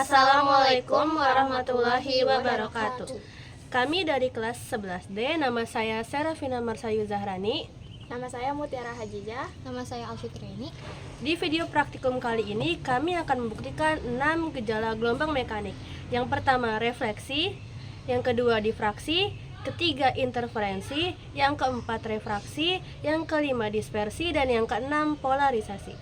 Assalamualaikum warahmatullahi wabarakatuh. Kami dari kelas 11D, nama saya Serafina Marsayu Zahrani. Nama saya Mutiara Hajijah. Nama saya Alfitriani. Di video praktikum kali ini kami akan membuktikan 6 gejala gelombang mekanik. Yang pertama refleksi, yang kedua difraksi, ketiga interferensi, yang keempat refraksi, yang kelima dispersi, dan yang keenam polarisasi.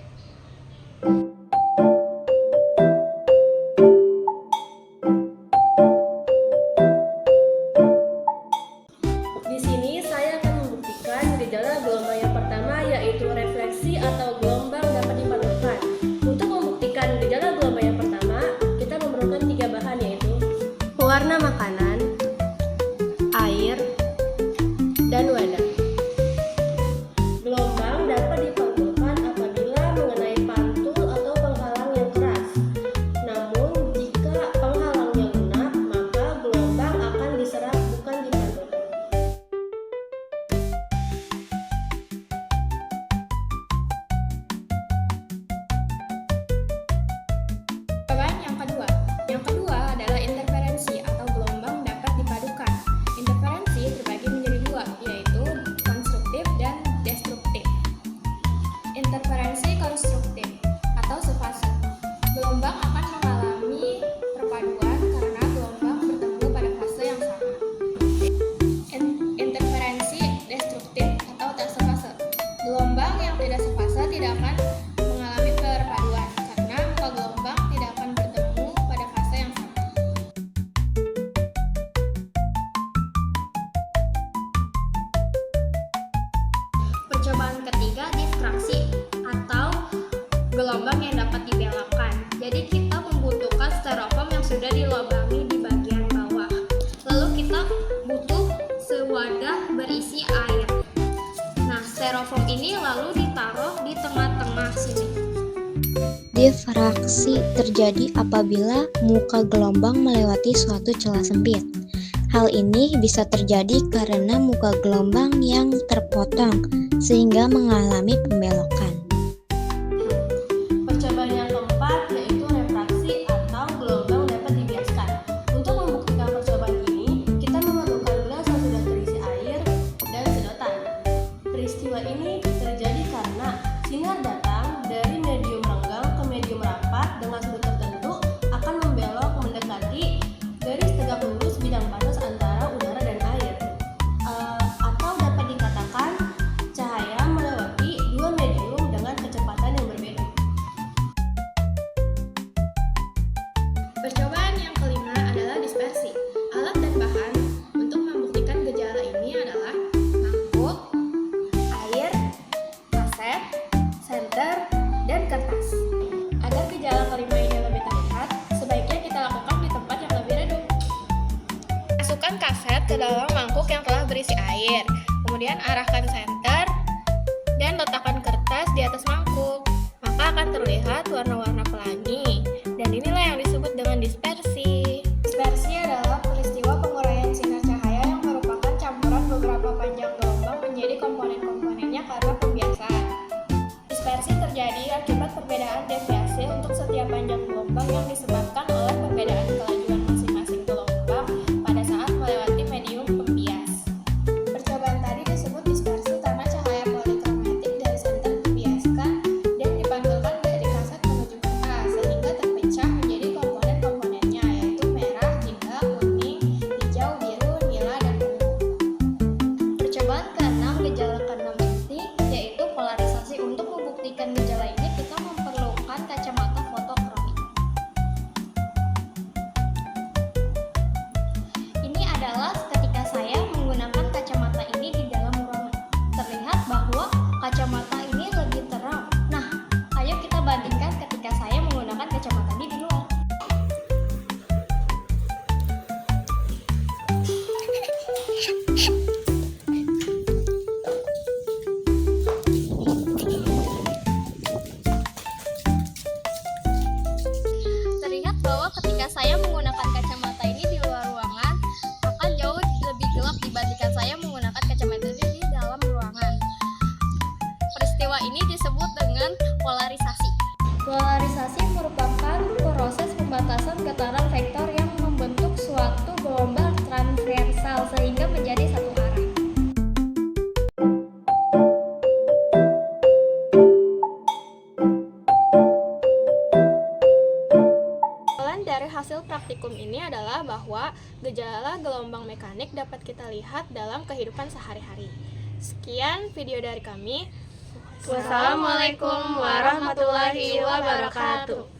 Di sini saya akan membuktikan gejala gelombang yang pertama, yaitu refleksi atau gelombang dapat dipantulkan. Untuk membuktikan gejala gelombang yang pertama, kita memerlukan 3 bahan, yaitu pewarna makanan, air, dan wadah. Gelombang dapat dipantulkan apabila mengenai pantul atau penghalang yang keras. Namun, jika penghalangnya lunak, maka gelombang akan diserap, bukan dipantulkan. Jawaban yang kedua adalah interferensi atau gelombang dapat dipadukan. Interferensi terbagi menjadi dua, yaitu konstruktif dan destruktif. Interferensi konstruktif atau sefase. Gelombang akan mengalami perpaduan karena gelombang bertemu pada fase yang sama. Interferensi destruktif atau tak sefase. Gelombang yang tidak sefase tidak akan mengalami perpaduan karena muka gelombang tidak akan bertemu pada fase yang sama. Percobaan ketiga difraksi atau gelombang yang dapat dibelokkan. Jadi kita membutuhkan styrofoam yang sudah dilubangi di bagian bawah. Lalu kita butuh sewadah berisi air. Nah, styrofoam ini lalu ditaruh di tengah-tengah sini. Difraksi terjadi apabila muka gelombang melewati suatu celah sempit. Hal ini bisa terjadi karena muka gelombang yang terpotong sehingga mengalami pembelokan. Percobaan yang keempat yaitu refraksi atau gelombang dapat dibiaskan. Untuk membuktikan percobaan ini, kita memerlukan gelas yang sudah terisi air dan sedotan. Peristiwa ini terjadi karena sinar datang dari medium renggang ke medium rapat dengan sudut tertentu akan membelok mendekati garis tegak lurus bidang panas antara udara dan air. Atau dapat dikatakan cahaya melewati dua medium dengan kecepatan yang berbeda. Percobaan yang kelima adalah dispersi. Alat dan bahan untuk membuktikan gejala ini adalah mangkuk, air, kaset, senter, dan kertas. Agar gejala kelima ini lebih terlihat, sebaiknya kita lakukan di tempat yang lebih redup. Masukkan kaset ke dalam mangkuk yang telah berisi air. Kemudian arahkan senter dan letakkan kertas di atas mangkuk. Maka akan terlihat warna-warna pelangi. Dan inilah yang disebut dengan dispersi. Dispersi adalah peristiwa penguraian sinar cahaya yang merupakan campuran beberapa panjang gelombang menjadi komponen-komponennya karena pembiasaan. Dispersi terjadi akibat perbedaan deviasi untuk setiap panjang gelombang yang disebabkan oleh perbedaan kelajuan masing-masing gelombang pada saat melewati medium pembias. Percobaan tadi disebut dispersi karena cahaya polikromatik dari senter dibiaskan dan dipantulkan dari kaset menuju kertas sehingga terpecah menjadi komponen-komponennya, yaitu merah, jingga, kuning, hijau, biru, nila, dan ungu. Percobaan ke-6, gejala ke-6 penting, yaitu polarisasi. Untuk membuktikan gejala ini kita memerlukan kacamata fotokromik. Ini adalah ketika saya menggunakan kacamata ini di dalam ruangan. Terlihat bahwa kacamata ini lebih terang. Nah, ayo kita bandingkan ketika saya menggunakan kacamata ini di luar. Terlihat bahwa ketika saya menggunakan kacamata ini di luar ruangan akan jauh lebih gelap dibandingkan saya menggunakan kacamata ini di dalam ruangan. Peristiwa ini disebut dengan polarisasi. Polarisasi merupakan proses pembatasan putaran vektor yang membentuk suatu gelombang transversal sehingga menjadi satu arah. Dari hasil praktikum ini adalah bahwa gejala gelombang mekanik dapat kita lihat dalam kehidupan sehari-hari. Sekian video dari kami. Wassalamualaikum warahmatullahi wabarakatuh.